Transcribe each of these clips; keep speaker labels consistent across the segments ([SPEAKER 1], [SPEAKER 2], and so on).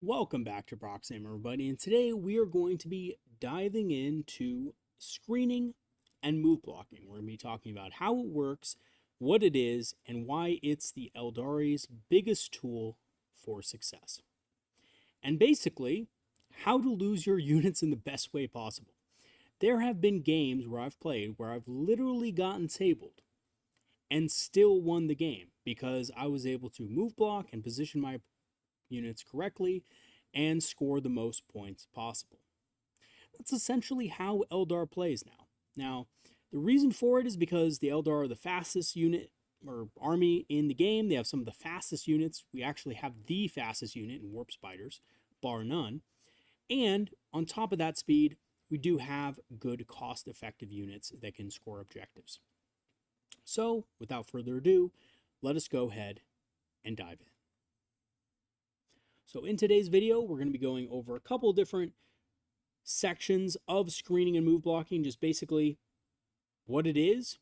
[SPEAKER 1] Welcome back to Proxy, everybody, and today we are going to be diving into screening and move blocking. We're going to be talking about how it works, what it is, and why it's the Aeldari's biggest tool for success. And basically, how to lose your units in the best way possible. There have been games where I've played where I've literally gotten tabled and still won the game because I was able to move block and position my units correctly and score the most points possible. That's essentially how Eldar plays now. Now, the reason for it is because the Eldar are the fastest unit or army in the game. They have some of the fastest units. We actually have the fastest unit in Warp Spiders, bar none. And on top of that speed, we do have good cost-effective units that can score objectives. So, without further ado, let us go ahead and dive in. So in today's video, we're going to be going over a couple different sections of screening and move blocking, just basically what it is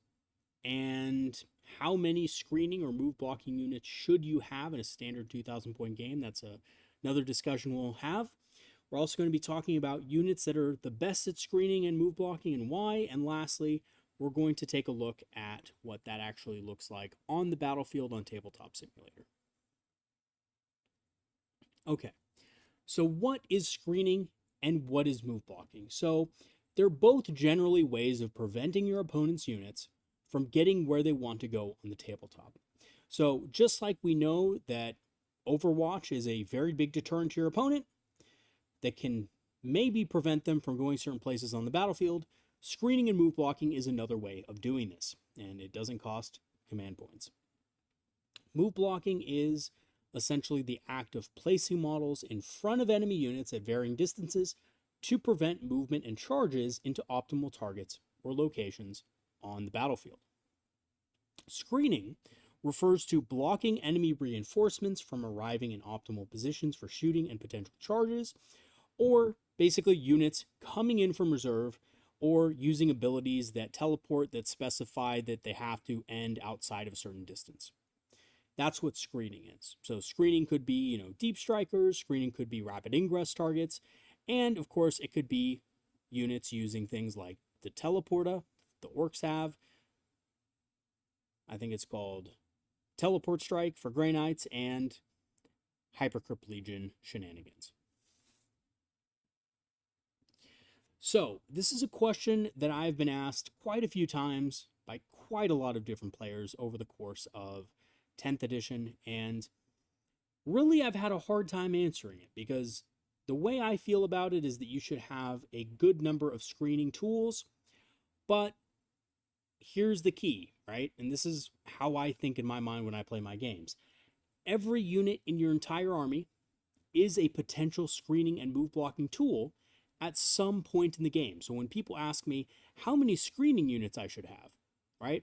[SPEAKER 1] and how many screening or move blocking units should you have in a standard 2,000 point game. That's another discussion we'll have. We're also going to be talking about units that are the best at screening and move blocking and why. And lastly, we're going to take a look at what that actually looks like on the battlefield on Tabletop Simulator. Okay, so what is screening and what is move blocking? So they're both generally ways of preventing your opponent's units from getting where they want to go on the tabletop. So just like we know that Overwatch is a very big deterrent to your opponent that can maybe prevent them from going certain places on the battlefield, screening and move blocking is another way of doing this, and it doesn't cost command points. Move blocking is essentially the act of placing models in front of enemy units at varying distances to prevent movement and charges into optimal targets or locations on the battlefield. Screening refers to blocking enemy reinforcements from arriving in optimal positions for shooting and potential charges, or basically units coming in from reserve or using abilities that teleport that specify that they have to end outside of a certain distance. That's what screening is. So screening could be, deep strikers, screening could be rapid ingress targets, and of course it could be units using things like the teleporta the orcs have. I think it's called teleport strike for Grey Knights and Hypercrypt Legion shenanigans. So this is a question that I've been asked quite a few times by quite a lot of different players over the course of 10th edition, and really I've had a hard time answering it because the way I feel about it is that you should have a good number of screening tools, but here's the key, right? And this is how I think in my mind when I play my games. Every unit in your entire army is a potential screening and move blocking tool at some point in the game. So when people ask me how many screening units I should have, right?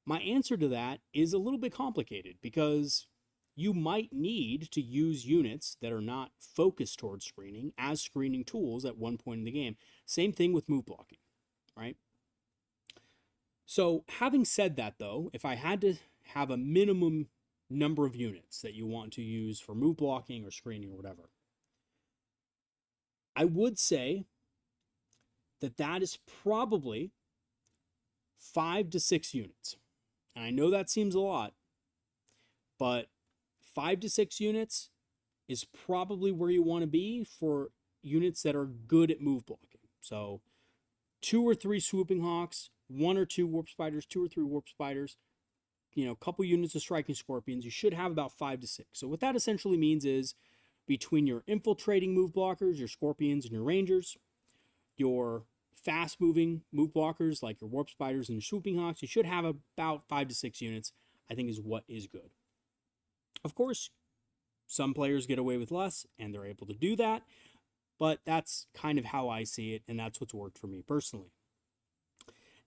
[SPEAKER 1] My answer to that is a little bit complicated because you might need to use units that are not focused towards screening as screening tools at one point in the game. Same thing with move blocking, right? So having said that though, if I had to have a minimum number of units that you want to use for move blocking or screening or whatever, I would say that that is probably 5 to 6 units. And I know that seems a lot, but 5 to 6 units is probably where you want to be for units that are good at move blocking. So 2 or 3 swooping hawks, 1 or 2 warp spiders, 2 or 3 warp spiders, a couple units of striking scorpions. You should have about 5 to 6. So what that essentially means is between your infiltrating move blockers, your scorpions and your rangers, your fast moving move blockers like your warp spiders and your swooping hawks, you should have about 5 to 6 units, I think is what is good. Of course, some players get away with less and they're able to do that, but that's kind of how I see it, and that's what's worked for me personally.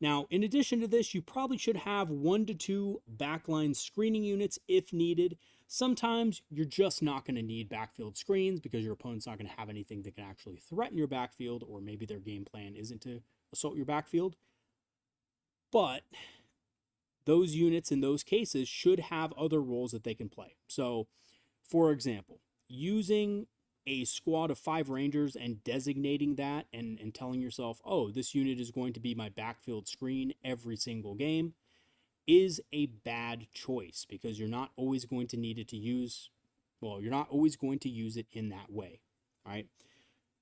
[SPEAKER 1] Now, in addition to this, you probably should have 1 to 2 backline screening units if needed. Sometimes you're just not going to need backfield screens because your opponent's not going to have anything that can actually threaten your backfield, or maybe their game plan isn't to assault your backfield. But those units in those cases should have other roles that they can play. So, for example, using a squad of 5 Rangers and designating that and telling yourself, oh, this unit is going to be my backfield screen every single game is a bad choice because you're not always going to need it to use, well, you're not always going to use it in that way, right?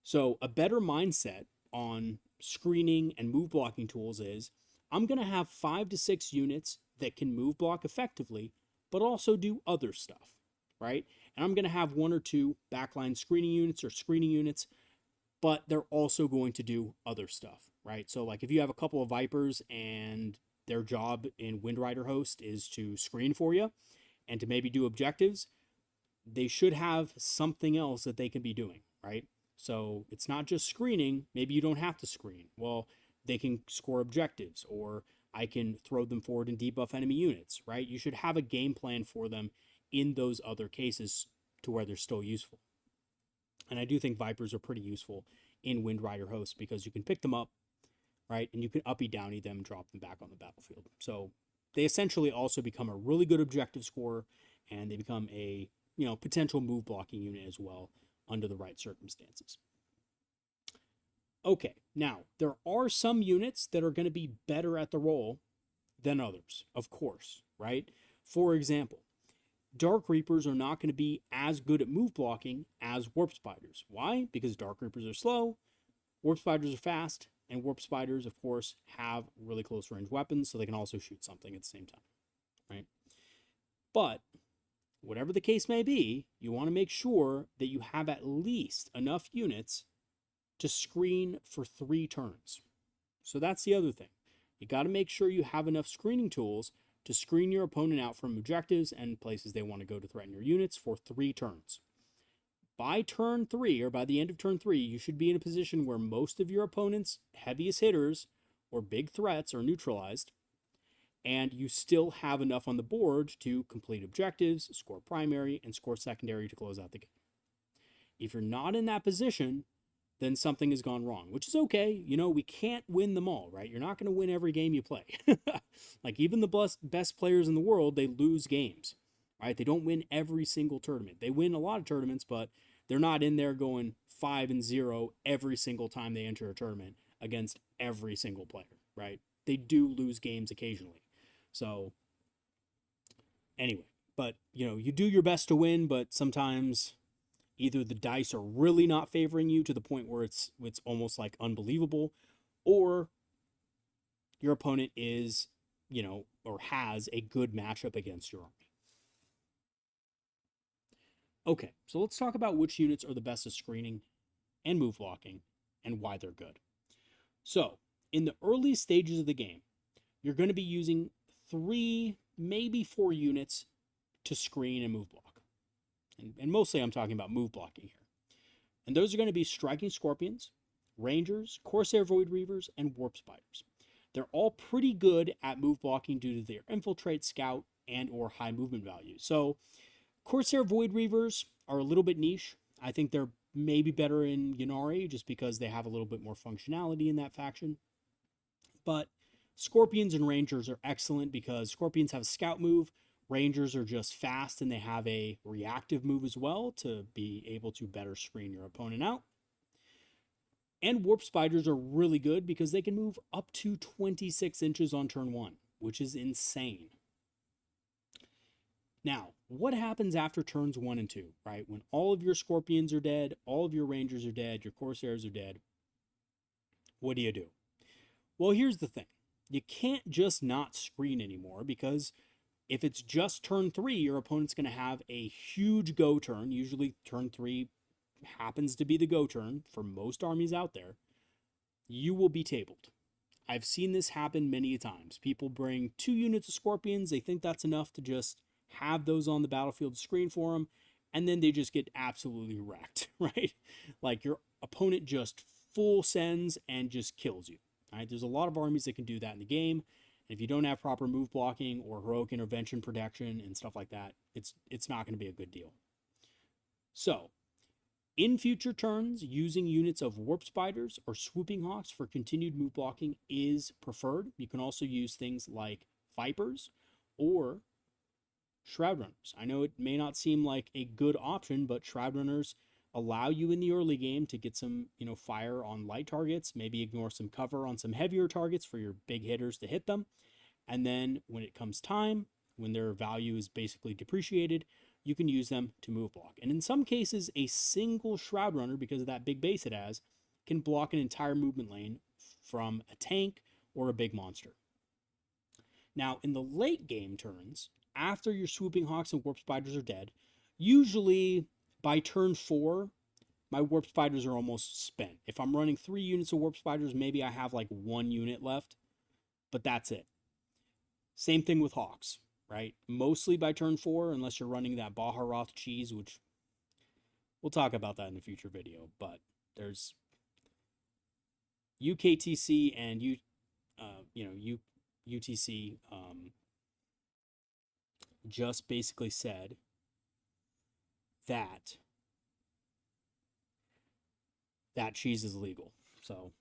[SPEAKER 1] So a better mindset on screening and move blocking tools is I'm going to have 5 to 6 units that can move block effectively, but also do other stuff, right? And I'm going to have 1 or 2 backline screening units or screening units, but they're also going to do other stuff, right? So like if you have a couple of Vipers and their job in Windrider Host is to screen for you and to maybe do objectives, they should have something else that they can be doing, right? So it's not just screening. Maybe you don't have to screen. Well, they can score objectives, or I can throw them forward and debuff enemy units, right? You should have a game plan for them in those other cases to where they're still useful. And I do think Vipers are pretty useful in Windrider Host because you can pick them up, right? And you can uppy downy them and drop them back on the battlefield. So they essentially also become a really good objective scorer, and they become a, you know, potential move blocking unit as well under the right circumstances. Okay, now there are some units that are going to be better at the role than others, of course, right? For example, Dark Reapers are not going to be as good at move blocking as Warp Spiders. Why? Because Dark Reapers are slow, Warp Spiders are fast, and Warp Spiders, of course, have really close range weapons, so they can also shoot something at the same time, right? But whatever the case may be, you want to make sure that you have at least enough units to screen for 3 turns. So that's the other thing. You got to make sure you have enough screening tools to screen your opponent out from objectives and places they want to go to threaten your units for 3 turns. By turn 3, or by the end of turn 3, you should be in a position where most of your opponent's heaviest hitters or big threats are neutralized, and you still have enough on the board to complete objectives, score primary, and score secondary to close out the game. If you're not in that position, then something has gone wrong, which is okay. You know, we can't win them all, right? You're not going to win every game you play. Like even the best players in the world, they lose games, right? They don't win every single tournament. They win a lot of tournaments, but they're not in there going 5-0 every single time they enter a tournament against every single player, right? They do lose games occasionally. So anyway, but you know, you do your best to win, but sometimes either the dice are really not favoring you to the point where it's almost like unbelievable, or your opponent is, you know, or has a good matchup against your army. Okay, so let's talk about which units are the best at screening and move blocking and why they're good. So, in the early stages of the game, you're going to be using 3, maybe 4 units to screen and move block. And mostly I'm talking about move blocking here. And those are going to be Striking Scorpions, Rangers, Corsair Void Reavers, and Warp Spiders. They're all pretty good at move blocking due to their Infiltrate, Scout, and or high movement value. So Corsair Void Reavers are a little bit niche. I think they're maybe better in Ynnari just because they have a little bit more functionality in that faction. But Scorpions and Rangers are excellent because Scorpions have a Scout move, Rangers are just fast and they have a reactive move as well to be able to better screen your opponent out. And Warp Spiders are really good because they can move up to 26 inches on turn 1, which is insane. Now, what happens after turns 1 and 2, right? When all of your Scorpions are dead, all of your Rangers are dead, your Corsairs are dead, what do you do? Well, here's the thing. You can't just not screen anymore because if it's just turn 3, your opponent's going to have a huge go turn. Usually turn 3 happens to be the go turn for most armies out there. You will be tabled. I've seen this happen many times. People bring 2 units of Scorpions. They think that's enough to just have those on the battlefield screen for them. And then they just get absolutely wrecked, right? Like your opponent just full sends and just kills you. Right? There's a lot of armies that can do that in the game. If you don't have proper move blocking or heroic intervention protection and stuff like that, it's not going to be a good deal. So, in future turns, using units of Warp Spiders or Swooping Hawks for continued move blocking is preferred. You can also use things like Vipers or Shroud Runners. I know it may not seem like a good option, but Shroud Runners allow you in the early game to get some, fire on light targets, maybe ignore some cover on some heavier targets for your big hitters to hit them. And then when it comes time, when their value is basically depreciated, you can use them to move block. And in some cases, a single Shroud Runner, because of that big base it has, can block an entire movement lane from a tank or a big monster. Now, in the late game turns, after your Swooping Hawks and Warp Spiders are dead, usually by turn 4, my Warp Spiders are almost spent. If I'm running 3 units of Warp Spiders, maybe I have like 1 unit left, but that's it. Same thing with Hawks, right? Mostly by turn 4, unless you're running that Baharoth cheese, which we'll talk about that in a future video, but there's UKTC and UTC just basically said that cheese is legal. So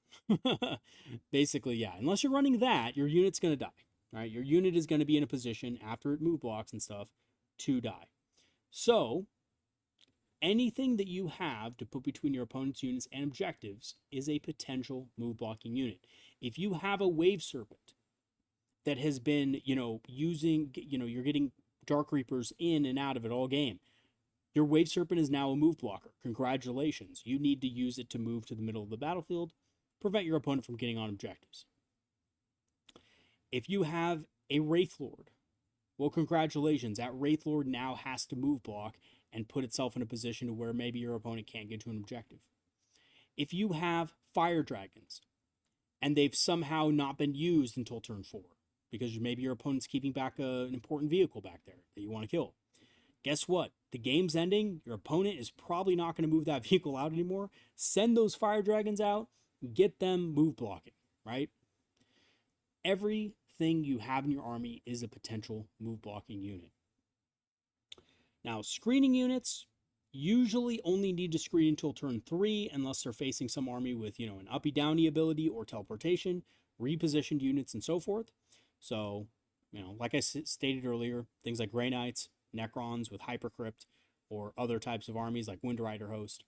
[SPEAKER 1] basically, yeah, unless you're running that, your unit's going to die, right? Your unit is going to be in a position after it move blocks and stuff to die. So anything that you have to put between your opponent's units and objectives is a potential move blocking unit. If you have a Wave Serpent that has been, using, you're getting Dark Reapers in and out of it all game, your Wave Serpent is now a move blocker. Congratulations. You need to use it to move to the middle of the battlefield, prevent your opponent from getting on objectives. If you have a Wraith Lord, well, congratulations. That Wraith Lord now has to move block and put itself in a position to where maybe your opponent can't get to an objective. If you have Fire Dragons, and they've somehow not been used until turn 4, because maybe your opponent's keeping back an important vehicle back there that you want to kill. Guess what? The game's ending. Your opponent is probably not going to move that vehicle out anymore. Send those Fire Dragons out. Get them move blocking, right? Everything you have in your army is a potential move blocking unit. Now, screening units usually only need to screen until turn 3 unless they're facing some army with, an uppy-downy ability or teleportation, repositioned units, and so forth. So, like I stated earlier, things like Grey Knights, Necrons with Hypercrypt, or other types of armies like Wind Rider Host,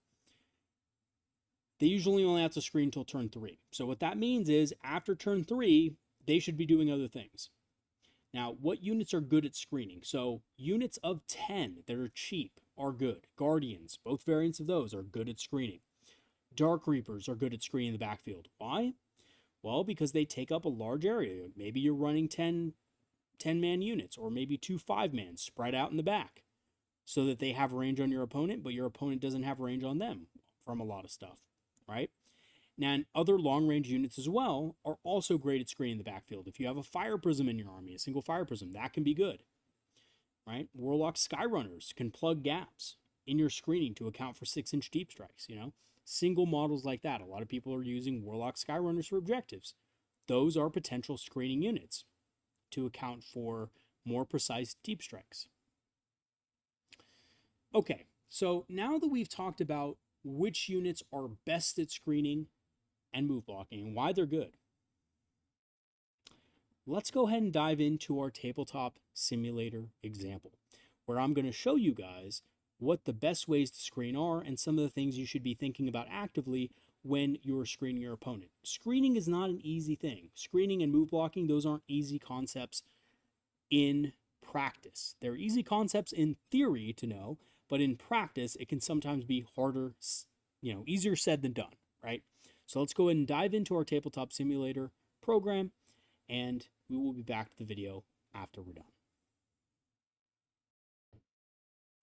[SPEAKER 1] they usually only have to screen until turn 3. So what that means is after turn 3, they should be doing other things. Now, what units are good at screening? So units of 10 that are cheap are good. Guardians, both variants of those, are good at screening. Dark Reapers are good at screening the backfield. Why? Well, because they take up a large area. Maybe you're running 10-man units, or maybe 2 5-man spread out in the back so that they have range on your opponent, but your opponent doesn't have range on them from a lot of stuff, right? Now, other long-range units as well are also great at screening the backfield. If you have a Fire Prism in your army, a single Fire Prism, that can be good, right? Warlock Skyrunners can plug gaps in your screening to account for 6-inch deep strikes, Single models like that. A lot of people are using Warlock Skyrunners for objectives. Those are potential screening units to account for more precise deep strikes. Okay, so now that we've talked about which units are best at screening and move blocking and why they're good, let's go ahead and dive into our tabletop simulator example, where I'm going to show you guys what the best ways to screen are and some of the things you should be thinking about actively when you're screening your opponent. Screening is not an easy thing. Screening and move blocking, those aren't easy concepts in practice. They're easy concepts in theory to know, but in practice, it can sometimes be harder, easier said than done, right? So let's go ahead and dive into our tabletop simulator program, and we will be back to the video after we're done.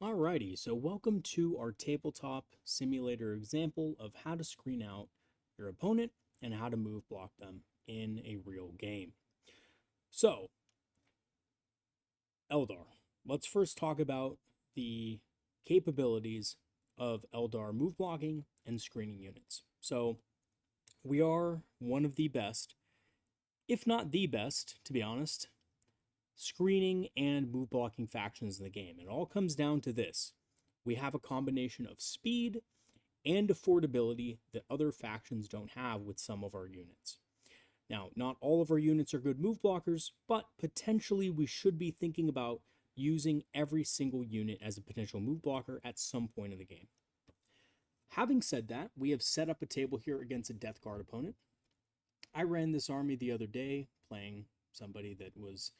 [SPEAKER 1] Alrighty, so welcome to our tabletop simulator example of how to screen out your opponent and how to move block them in a real game. So, Eldar. Let's first talk about the capabilities of Eldar move blocking and screening units. So, we are one of the best, if not the best, to be honest, screening and move blocking factions in the game. It all comes down to this. We have a combination of speed and affordability that other factions don't have with some of our units. Now, not all of our units are good move blockers, but potentially we should be thinking about using every single unit as a potential move blocker at some point in the game. Having said that, we have set up a table here against a Death Guard opponent. I ran this army the other day, playing somebody that was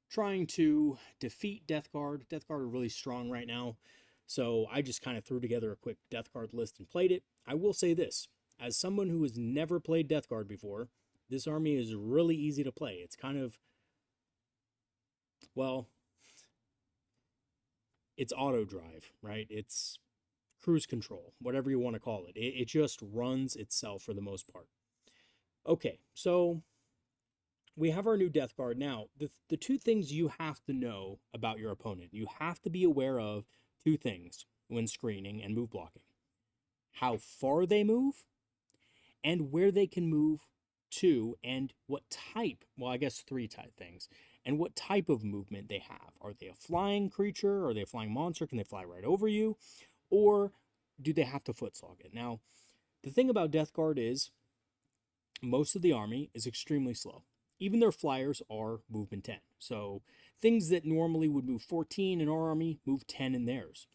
[SPEAKER 1] trying to defeat Death Guard. Death Guard are really strong right now, so I just kind of threw together a quick Death Guard list and played it. I will say this, as someone who has never played Death Guard before, this army is really easy to play. It's kind of, well, it's auto drive, right? It's cruise control, whatever you want to call it. It just runs itself for the most part. Okay, so we have our new Death Guard. Now, the two things you have to know about your opponent, you have to be aware of two things when screening and move blocking. How far they move, and where they can move to, and what type, well, I guess three type things, and what type of movement they have. Are they a flying creature? Are they a flying monster? Can they fly right over you? Or do they have to foot slog it? Now, the thing about Death Guard is most of the army is extremely slow. Even their flyers are movement 10. So things that normally would move 14 in our army move 10 in theirs.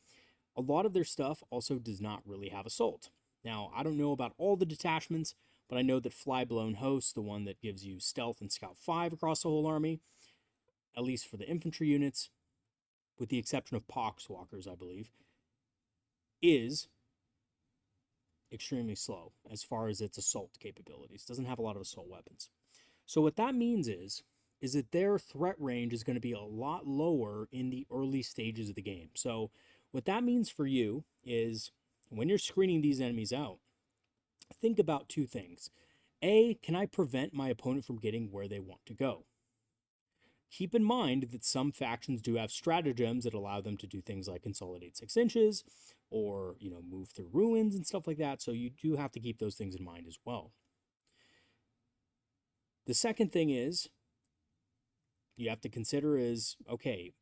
[SPEAKER 1] A lot of their stuff also does not really have assault. Now, I don't know about all the detachments, but I know that Flyblown Host, the one that gives you stealth and scout 5 across the whole army, at least for the infantry units, with the exception of Poxwalkers, I believe, is extremely slow as far as its assault capabilities. Doesn't have a lot of assault weapons. So what that means is that their threat range is going to be a lot lower in the early stages of the game. So what that means for you is when you're screening these enemies out, think about two things. A, can I prevent my opponent from getting where they want to go? Keep in mind that some factions do have stratagems that allow them to do things like consolidate 6 inches or, move through ruins and stuff like that. So you do have to keep those things in mind as well. The second thing is you have to consider is, okay,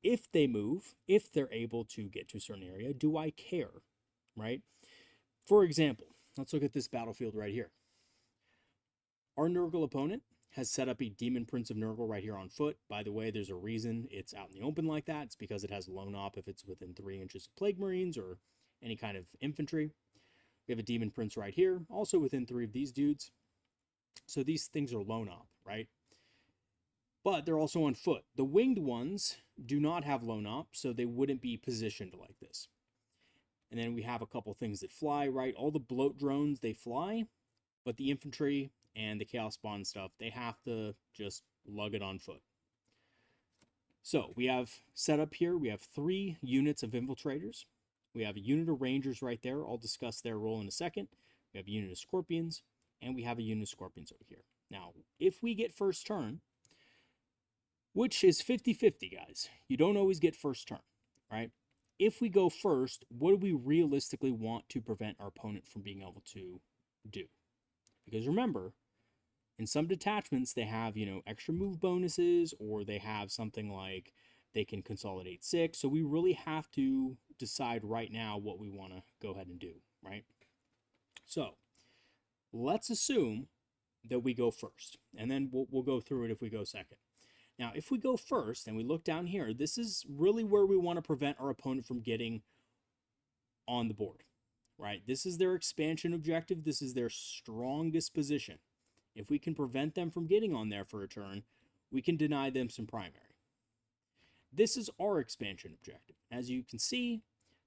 [SPEAKER 1] if they move, if they're able to get to a certain area, do I care, right? For example, let's look at this battlefield right here. Our Nurgle opponent has set up a Demon Prince of Nurgle right here on foot. By the way, there's a reason it's out in the open like that. It's because it has lone op if it's within 3 inches of Plague Marines or any kind of infantry. We have a Demon Prince right here, also within 3 of these dudes. So these things are lone op, right? But they're also on foot. The winged ones do not have lone op, so they wouldn't be positioned like this. And then we have a couple things that fly, right? All the bloat drones, they fly, but the infantry and the Chaos Spawn stuff, they have to just lug it on foot. So we have set up here, we have 3 units of infiltrators. We have a unit of rangers right there. I'll discuss their role in a second. We have a unit of scorpions, and we have a unit of scorpions over here. Now, if we get first turn, which is 50-50, guys. You don't always get first turn, right? If we go first, what do we realistically want to prevent our opponent from being able to do? Because remember, in some detachments, they have, extra move bonuses, or they have something like they can consolidate 6. So we really have to decide right now what we want to go ahead and do, right? So let's assume that we go first, and then we'll go through it if we go second. Now, if we go first and we look down here, this is really where we want to prevent our opponent from getting on the board, right? This is their expansion objective. This is their strongest position. If we can prevent them from getting on there for a turn, we can deny them some primary. This is our expansion objective. As you can see,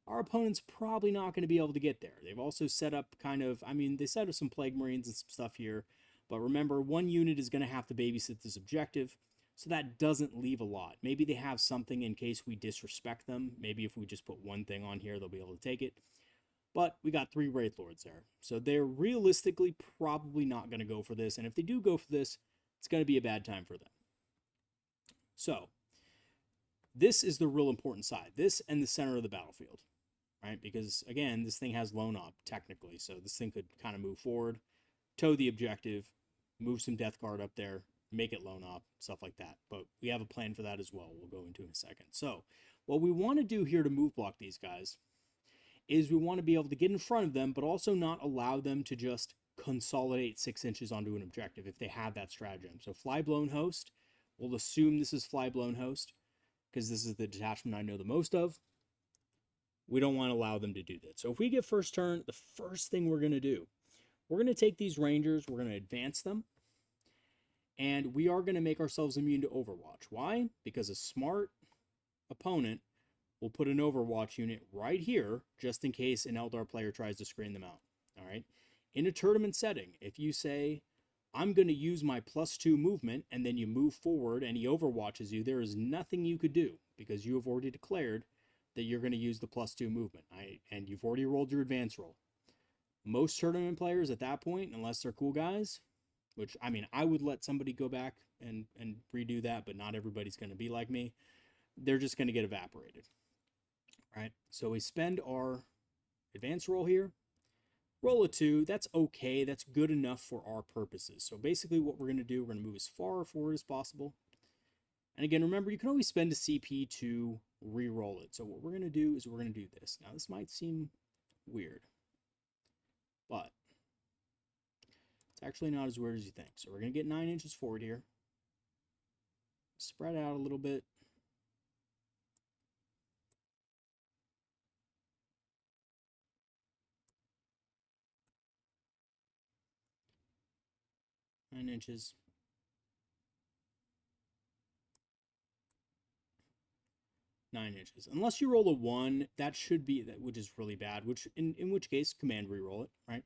[SPEAKER 1] our opponent's probably not going to be able to get there. They've also set up they set up some Plague Marines and some stuff here, but remember, one unit is going to have to babysit this objective. So that doesn't leave a lot. Maybe they have something in case we disrespect them. Maybe if we just put one thing on here, they'll be able to take it. But we got 3 Wraith Lords there. So they're realistically probably not going to go for this. And if they do go for this, it's going to be a bad time for them. So this is the real important side. This and the center of the battlefield, right? Because, again, this thing has lone op, technically. So this thing could kind of move forward, tow the objective, move some Death Guard up there, make it lone op, stuff like that. But we have a plan for that as well. We'll go into in a second. So what we want to do here to move block these guys is we want to be able to get in front of them, but also not allow them to just consolidate 6 inches onto an objective if they have that stratagem. So Flyblown Host, we'll assume this is Flyblown Host because this is the detachment I know the most of. we don't want to allow them to do that. So if we get first turn, the first thing we're going to do, we're going to take these Rangers, we're going to advance them, and we are going to make ourselves immune to Overwatch. Why? Because a smart opponent will put an Overwatch unit right here, just in case an Eldar player tries to screen them out. All right? In a tournament setting, if you say, I'm going to use my +2 movement, and then you move forward and he overwatches you, there is nothing you could do because you have already declared that you're going to use the +2 movement, and you've already rolled your advance roll. Most tournament players at that point, unless they're cool guys, which, I mean, I would let somebody go back and redo that, but not everybody's going to be like me. They're just going to get evaporated. Right? So we spend our advance roll here. Roll a 2, that's okay, that's good enough for our purposes. So basically what we're going to do, we're going to move as far forward as possible. And again, remember, you can always spend a CP to re-roll it. So what we're going to do is we're going to do this. Now this might seem weird, but it's actually not as weird as you think. So we're going to get 9 inches forward here. Spread out a little bit. Nine inches. 9 inches. Unless you roll a 1, that should be, that, which is really bad, which in which case, command re-roll it, right?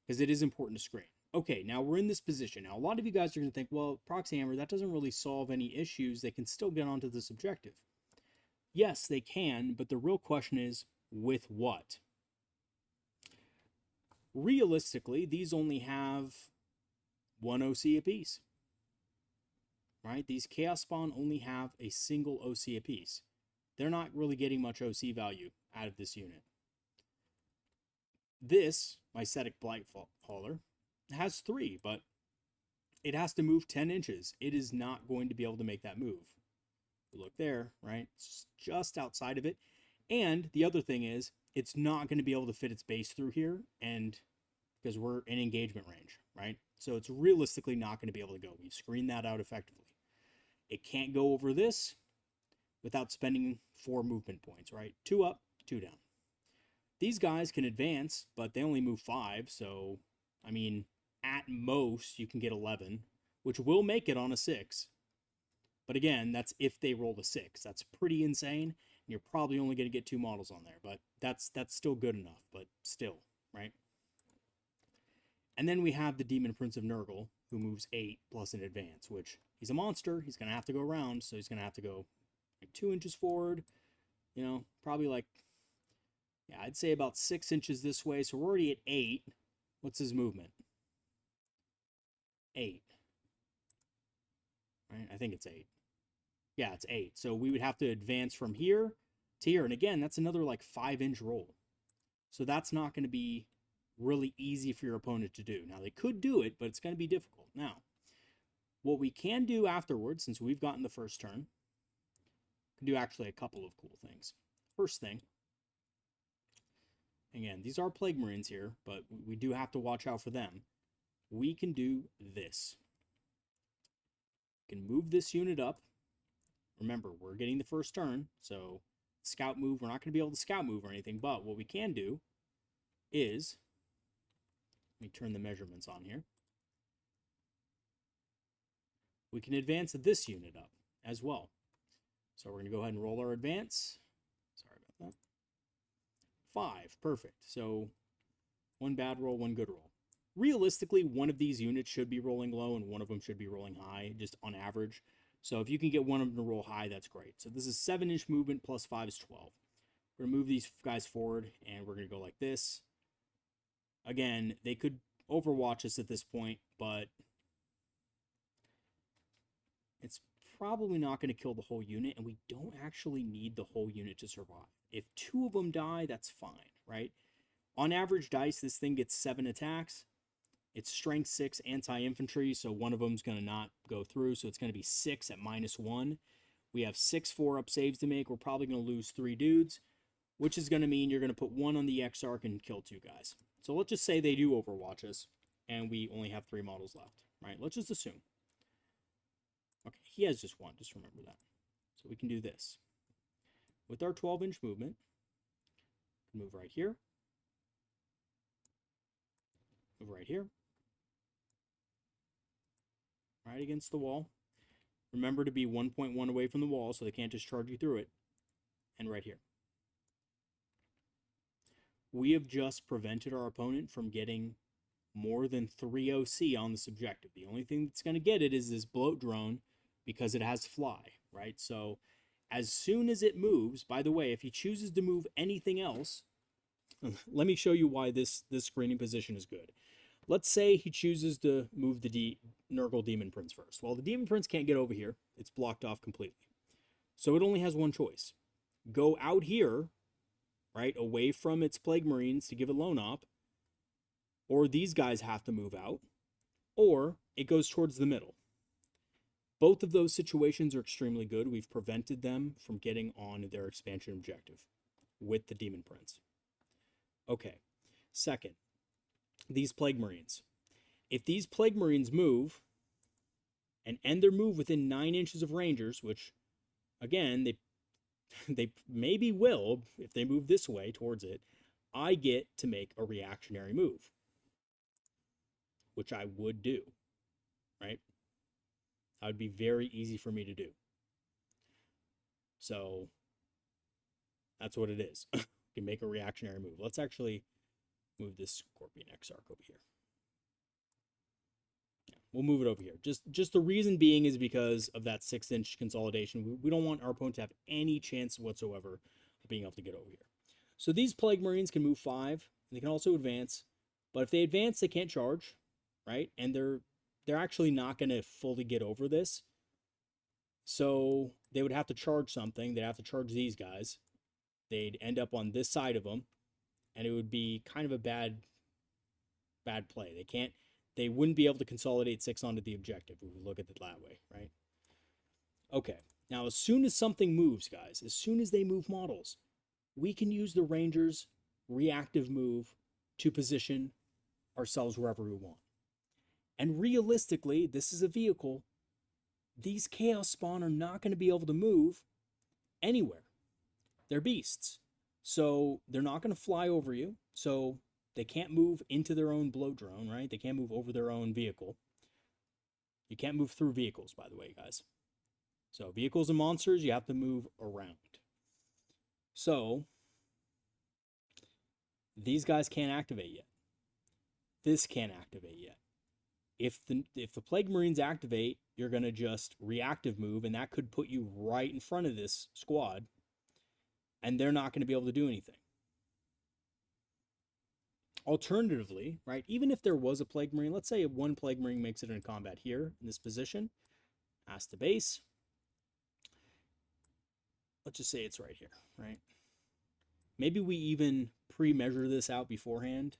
[SPEAKER 1] Because it is important to screen. Okay, now we're in this position. Now, a lot of you guys are going to think, well, Proxy Hammer, that doesn't really solve any issues. They can still get onto this objective. Yes, they can, but the real question is, with what? Realistically, these only have 1 OC apiece. Right? These Chaos Spawn only have a single OC apiece. They're not really getting much OC value out of this unit. This, Mycetic Blight Hauler, has 3, but it has to move 10 inches. It is not going to be able to make that move. Look there, right? It's just outside of it. And the other thing is, it's not going to be able to fit its base through here, and because we're in engagement range, right? So it's realistically not going to be able to go. We've screened that out effectively. It can't go over this without spending 4 movement points, right? 2 up, 2 down. These guys can advance, but they only move 5, so, I mean, at most, you can get 11, which will make it on a 6. But again, that's if they roll a 6. That's pretty insane, and you're probably only going to get 2 models on there, but that's still good enough, but still, right? And then we have the Demon Prince of Nurgle, who moves 8 plus an advance, which he's a monster. He's going to have to go around, so he's going to have to go like 2 inches forward, you know, probably like, yeah, I'd say about 6 inches this way. So we're already at 8. What's his movement? 8. Right? I think it's 8. Yeah, it's 8. So we would have to advance from here to here. And again, that's another like 5-inch roll. So that's not going to be really easy for your opponent to do. Now, they could do it, but it's going to be difficult. Now, what we can do afterwards, since we've gotten the first turn, we can do actually a couple of cool things. First thing, again, these are Plague Marines here, but we do have to watch out for them. We can do this. We can move this unit up. Remember, we're getting the first turn, so scout move, we're not going to be able to scout move or anything, but what we can do is, let me turn the measurements on here. We can advance this unit up as well. So we're going to go ahead and roll our advance. Sorry about that. 5, perfect. So 1 bad roll, 1 good roll. Realistically, one of these units should be rolling low and one of them should be rolling high, just on average. So if you can get one of them to roll high, that's great. So this is 7-inch movement plus 5 is 12. We're going to move these guys forward and we're going to go like this. Again, they could overwatch us at this point, but it's probably not going to kill the whole unit, and we don't actually need the whole unit to survive. If 2 of them die, that's fine, right? On average dice, this thing gets 7 attacks. It's strength 6 anti-infantry, so one of them's going to not go through, so it's going to be 6 at -1. We have 6 4-up saves to make. We're probably going to lose 3 dudes, which is going to mean you're going to put 1 on the Exarch and kill 2 guys. So let's just say they do overwatch us, and we only have 3 models left, right? Let's just assume. Okay, he has just 1, just remember that. So we can do this. With our 12-inch movement, Move right here. Move right here. Right against the wall. Remember to be 1.1 away from the wall so they can't just charge you through it. And right here. We have just prevented our opponent from getting more than 3 OC on this objective. The only thing that's going to get it is this bloat drone because it has fly, right? So as soon as it moves, by the way, if he chooses to move anything else, let me show you why this screening position is good. Let's say he chooses to move the Nurgle Demon Prince first. Well, the Demon Prince can't get over here. It's blocked off completely. So it only has one choice. Go out here, right, away from its Plague Marines to give it lone op, or these guys have to move out, or it goes towards the middle. Both of those situations are extremely good. We've prevented them from getting on their expansion objective with the Demon Prince. Okay, second, these Plague Marines. If these Plague Marines move and end their move within 9 inches of Rangers, which, again, they maybe will if they move this way towards it, I get to make a reactionary move, which I would do, right? That would be very easy for me to do. So that's what it is. You can make a reactionary move. Let's actually move this Scorpion Exarch over here. Yeah, we'll move it over here. Just the reason being is because of that 6-inch consolidation. We don't want our opponent to have any chance whatsoever of being able to get over here. So these Plague Marines can move 5, and they can also advance. But if they advance, they can't charge, right? And they're actually not going to fully get over this. So they would have to charge something. They'd have to charge these guys. They'd end up on this side of them, and it would be kind of a bad play. They wouldn't be able to consolidate 6 onto the objective if we look at it that way, right? Okay, now as soon as something moves, guys, as soon as they move models, we can use the Rangers' reactive move to position ourselves wherever we want. And realistically, this is a vehicle. These Chaos Spawn are not going to be able to move anywhere. They're beasts. So they're not going to fly over you. So they can't move into their own bloat drone, right? They can't move over their own vehicle. You can't move through vehicles, by the way, guys. So vehicles and monsters, you have to move around. So these guys can't activate yet. This can't activate yet. If the Plague Marines activate, you're going to just reactive move, and that could put you right in front of this squad, and they're not going to be able to do anything. Alternatively, right, even if there was a Plague Marine, let's say one Plague Marine makes it into combat here in this position, ask the base. Let's just say it's right here, right? Maybe we even pre-measure this out beforehand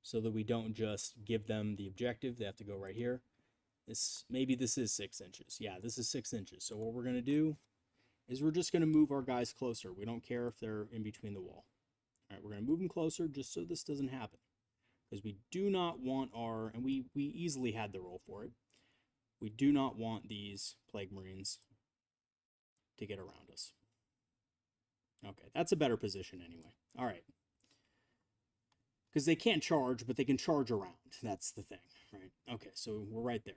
[SPEAKER 1] so that we don't just give them the objective. They have to go right here. Maybe this is 6 inches. Yeah, this is 6 inches. So what we're going to do is we're just going to move our guys closer. We don't care if they're in between the wall. All right, we're going to move them closer just so this doesn't happen. Because we do not want and we easily had the roll for it. We do not want these Plague Marines to get around us. Okay, that's a better position anyway. All right. Because they can't charge, but they can charge around. That's the thing, right? Okay, so we're right there.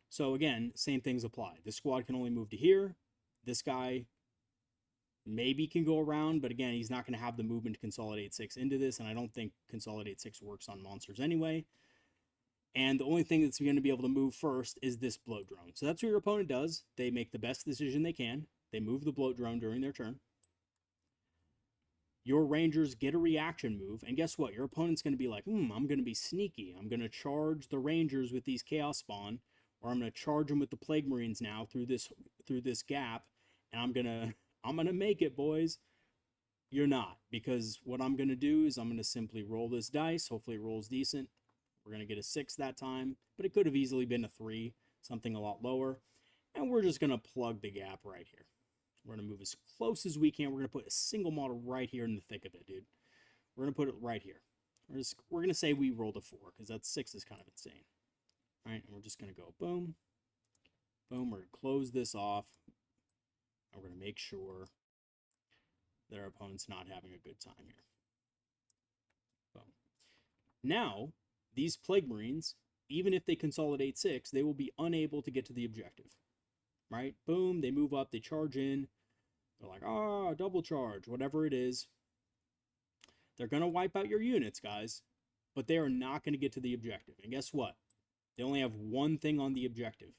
[SPEAKER 1] So again, same things apply. This squad can only move to here. This guy maybe can go around, but again, he's not going to have the movement to consolidate 6 into this, and I don't think consolidate 6 works on monsters anyway. And the only thing that's going to be able to move first is this bloat drone. So that's what your opponent does. They make the best decision they can. They move the bloat drone during their turn. Your Rangers get a reaction move, and guess what? Your opponent's going to be like, I'm going to be sneaky. I'm going to charge the Rangers with these Chaos Spawn, or I'm going to charge them with the Plague Marines now through this gap, and I'm going to make it, boys. You're not, because what I'm going to do is I'm going to simply roll this dice. Hopefully it rolls decent. We're going to get a 6 that time, but it could have easily been a 3, something a lot lower, and we're just going to plug the gap right here. We're going to move as close as we can. We're going to put a single model right here in the thick of it, dude. We're going to put it right here. We're going to say we rolled a 4, because that 6 is kind of insane. All right, and we're just going to go boom, boom. We're going to close this off. And we're going to make sure their opponent's not having a good time here. So, now, these Plague Marines, even if they consolidate 6, they will be unable to get to the objective. Right? Boom, they move up, they charge in. They're like, ah, double charge, whatever it is. They're going to wipe out your units, guys, but they are not going to get to the objective. And guess what? They only have one thing on the objective.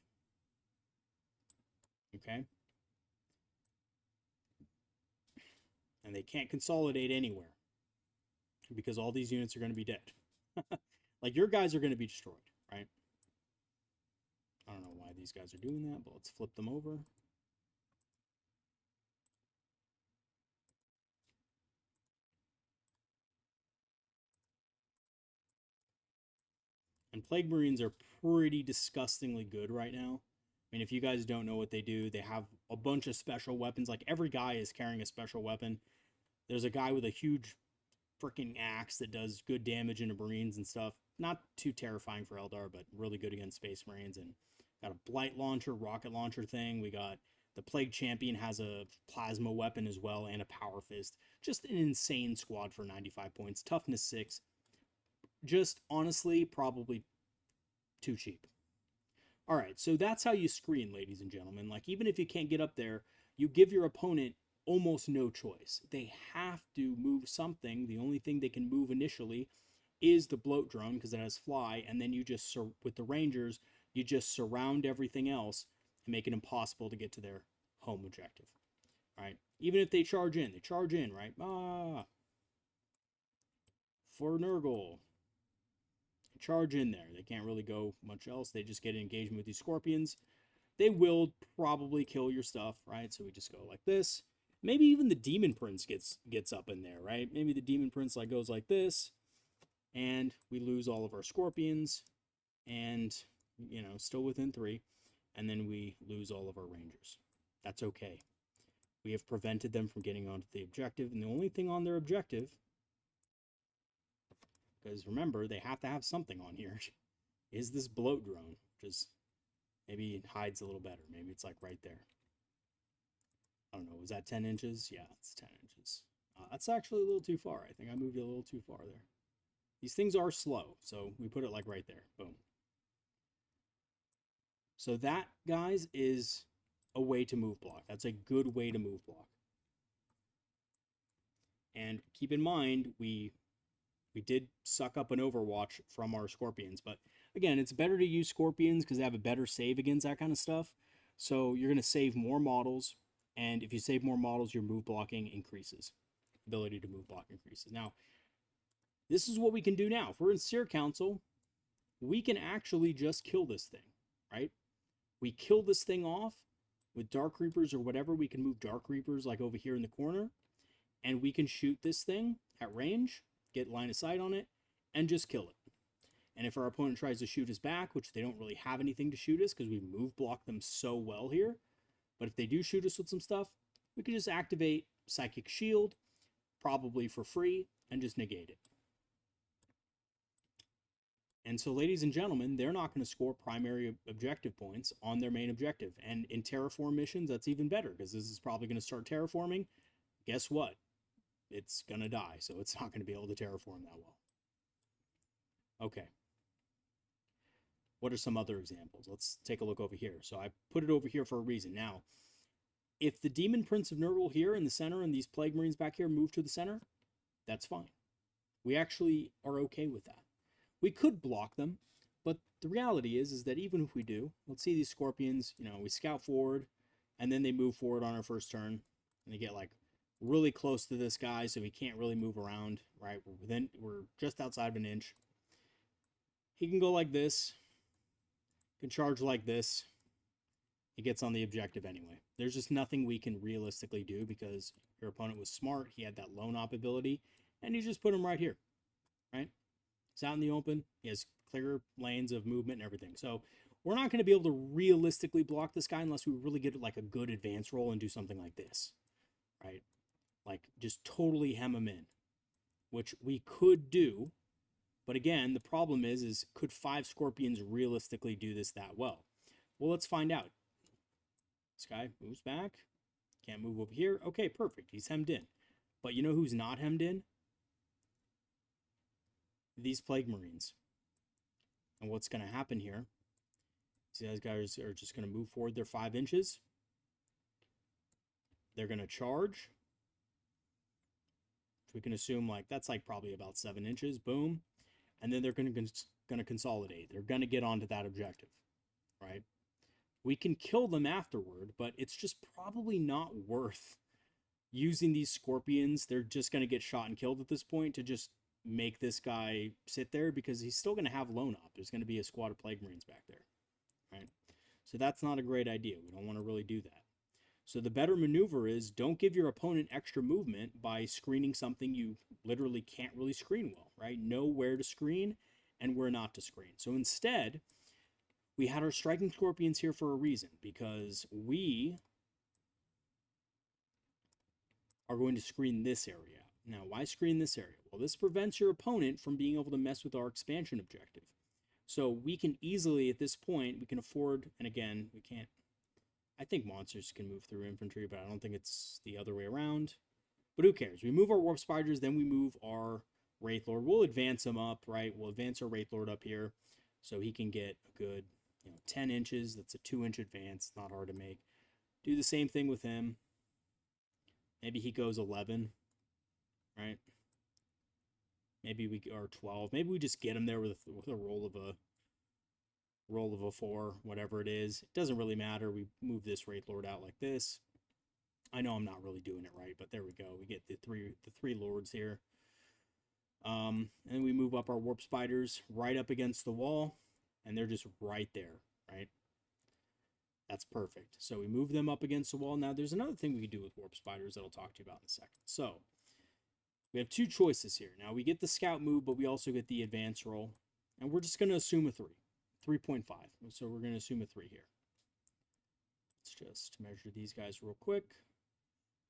[SPEAKER 1] Okay? And they can't consolidate anywhere because all these units are going to be dead. Like, your guys are going to be destroyed, right? I don't know why these guys are doing that, but let's flip them over. And Plague Marines are pretty disgustingly good right now. I mean, if you guys don't know what they do, they have a bunch of special weapons. Like, every guy is carrying a special weapon. There's a guy with a huge freaking axe that does good damage into Marines and stuff. Not too terrifying for Eldar, but really good against Space Marines. And got a Blight Launcher, rocket launcher thing. We got the Plague Champion has a plasma weapon as well and a Power Fist. Just an insane squad for 95 points. Toughness 6. Just, honestly, probably too cheap. All right, so that's how you screen, ladies and gentlemen. Like, even if you can't get up there, you give your opponent almost no choice. They have to move something. The only thing they can move initially is the bloat drone because it has fly, and then you just, with the Rangers, you just surround everything else and make it impossible to get to their home objective. All right, even if they charge in, right? Ah, for Nurgle. Charge in there. They can't really go much else. They just get an engagement with these Scorpions. They will probably kill your stuff, right? So we just go like this. Maybe even the Demon Prince gets up in there, right? Maybe the Demon Prince like goes like this, and we lose all of our Scorpions, and, you know, still within 3, and then we lose all of our Rangers. That's okay. We have prevented them from getting onto the objective, and the only thing on their objective, because remember, they have to have something on here, is this bloat drone, which is, maybe it hides a little better. Maybe it's like right there. I don't know, was that 10 inches? Yeah, it's 10 inches. That's actually a little too far. I think I moved it a little too far there. These things are slow, so we put it like right there. Boom. So that, guys, is a way to move block. That's a good way to move block. And keep in mind, we did suck up an Overwatch from our Scorpions, but again, it's better to use Scorpions because they have a better save against that kind of stuff. So you're going to save more models, and if you save more models, your move blocking increases. Ability to move block increases. Now, this is what we can do now. If we're in Seer Council, we can actually just kill this thing, right? We kill this thing off with Dark Reapers or whatever. We can move Dark Reapers like over here in the corner, and we can shoot this thing at range, get line of sight on it, and just kill it. And if our opponent tries to shoot us back, which they don't really have anything to shoot us because we move block them so well here, but if they do shoot us with some stuff, we can just activate Psychic Shield, probably for free, and just negate it. And so, ladies and gentlemen, they're not going to score primary objective points on their main objective. And in terraform missions, that's even better because this is probably going to start terraforming. Guess what? It's going to die, so it's not going to be able to terraform that well. Okay. What are some other examples? Let's take a look over here. So I put it over here for a reason. Now, if the Demon Prince of Nurgle here in the center and these Plague Marines back here move to the center, that's fine. We actually are okay with that. We could block them, but the reality is that even if we do, let's see these Scorpions, you know, we scout forward, and then they move forward on our first turn, and they get like really close to this guy, so he can't really move around, right? We're just outside of an inch. He can go like this, can charge like this. He gets on the objective anyway. There's just nothing we can realistically do because your opponent was smart. He had that lone op ability, and you just put him right here, right? He's out in the open. He has clear lanes of movement and everything. So we're not going to be able to realistically block this guy unless we really get like a good advance roll and do something like this, right? Like just totally hem him in, which we could do. But again, the problem is could 5 Scorpions realistically do this that well? Well, let's find out. This guy moves back. Can't move over here. Okay, perfect. He's hemmed in. But you know who's not hemmed in? These Plague Marines. And what's going to happen here? See, these guys are just going to move forward their 5 inches. They're going to charge. We can assume like that's like probably about 7 inches. Boom. And then they're going to consolidate. They're going to get onto that objective, right? We can kill them afterward, but it's just probably not worth using these scorpions. They're just going to get shot and killed at this point to just make this guy sit there, because he's still going to have lone op. There's going to be a squad of Plague Marines back there, right? So that's not a great idea. We don't want to really do that. So the better maneuver is don't give your opponent extra movement by screening something you literally can't really screen well, right? Know where to screen and where not to screen. So instead, we had our striking scorpions here for a reason, because we are going to screen this area. Now, why screen this area? Well, this prevents your opponent from being able to mess with our expansion objective. So we can easily, at this point, we can afford, and again, we can't, I think monsters can move through infantry, but I don't think it's the other way around. But who cares? We move our Warp Spiders, then we move our Wraith Lord. We'll advance him up, right? We'll advance our Wraith Lord up here so he can get a good, 10 inches. That's a 2-inch advance. Not hard to make. Do the same thing with him. Maybe he goes 11, right? Maybe we are 12. Maybe we just get him there with a roll of a 4, whatever it is. It doesn't really matter. We move this Wraith Lord out like this. I know I'm not really doing it right, but there we go. We get the three lords here. And then we move up our Warp Spiders right up against the wall, and they're just right there, right? That's perfect. So we move them up against the wall. Now, there's another thing we can do with Warp Spiders that I'll talk to you about in a second. So we have 2 choices here. Now, we get the scout move, but we also get the advance roll. And we're just going to assume a 3. 3.5. So we're going to assume a 3 here. Let's just measure these guys real quick.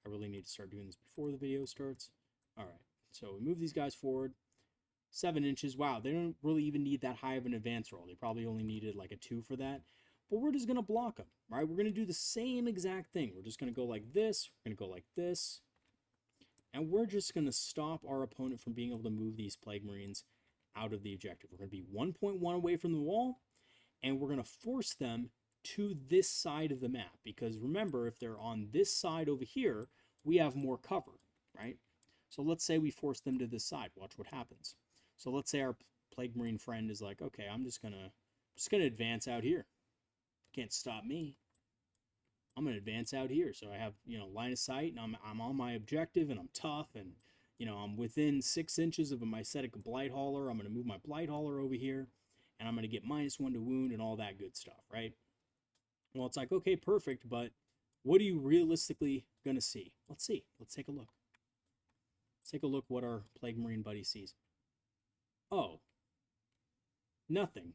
[SPEAKER 1] I really need to start doing this before the video starts. All right. So we move these guys forward. 7 inches. Wow, they don't really even need that high of an advance roll. They probably only needed like a 2 for that. But we're just going to block them, right? We're going to do the same exact thing. We're just going to go like this. We're going to go like this. And we're just going to stop our opponent from being able to move these Plague Marines out of the objective. We're going to be 1.1 away from the wall, and we're going to force them to this side of the map. Because remember, if they're on this side over here, we have more cover, right? So let's say we force them to this side. Watch what happens. So let's say our Plague Marine friend is like, okay, I'm just gonna advance out here. Can't stop me. I'm gonna advance out here. So I have, line of sight, and I'm on my objective, and I'm tough, and I'm within 6 inches of my Ascetic Blight Hauler. I'm gonna move my Blight Hauler over here, and I'm gonna get -1 to wound and all that good stuff, right? Well, it's like, okay, perfect, but what are you realistically gonna see? Let's see. Let's take a look. Let's take a look what our Plague Marine buddy sees. Oh, nothing,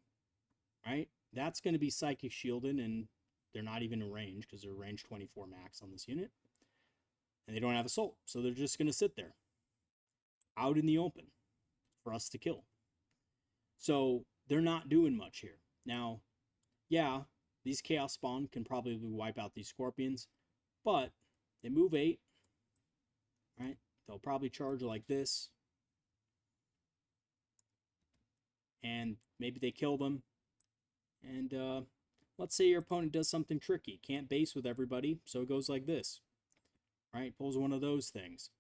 [SPEAKER 1] right? That's going to be Psychic Shielded, and they're not even in range because they're range 24 max on this unit. And they don't have Assault, so they're just going to sit there out in the open for us to kill. So they're not doing much here. Now, yeah, these Chaos Spawn can probably wipe out these Scorpions, but they move 8, right? They'll probably charge like this. And maybe they kill them. And let's say your opponent does something tricky. Can't base with everybody, so it goes like this. Right? Pulls one of those things.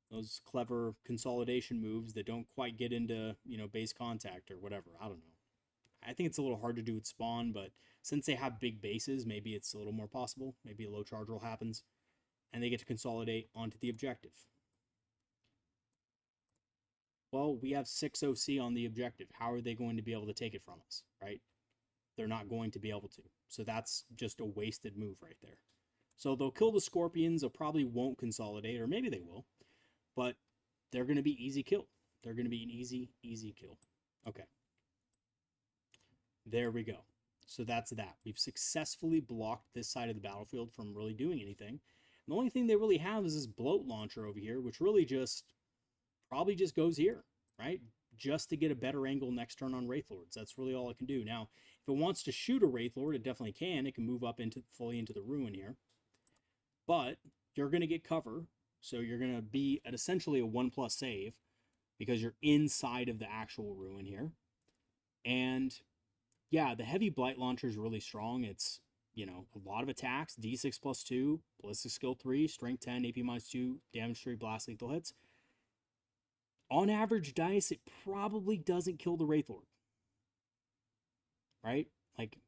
[SPEAKER 1] Those clever consolidation moves that don't quite get into, base contact or whatever. I don't know. I think it's a little hard to do with Spawn, but since they have big bases, maybe it's a little more possible. Maybe a low charge roll happens, and they get to consolidate onto the objective. Well, we have 6 OC on the objective. How are they going to be able to take it from us, right? They're not going to be able to. So that's just a wasted move right there. So they'll kill the Scorpions. They probably won't consolidate, or maybe they will. But they're going to be easy kill. They're going to be an easy, easy kill. Okay. There we go. So that's that. We've successfully blocked this side of the battlefield from really doing anything. And the only thing they really have is this bloat launcher over here, which really probably just goes here, right? Just to get a better angle next turn on Wraith Lords. That's really all it can do. Now, if it wants to shoot a Wraith Lord, it definitely can. It can move up fully into the ruin here. But you're going to get cover So you're going to be at essentially a 1+ save because you're inside of the actual ruin here. And yeah, the heavy blight launcher is really strong. It's, you know, a lot of attacks, d6 plus 2, ballistic skill 3, strength 10, AP minus 2, damage 3, blast lethal hits. On average dice, it probably doesn't kill the Wraith Lord. Right? Like,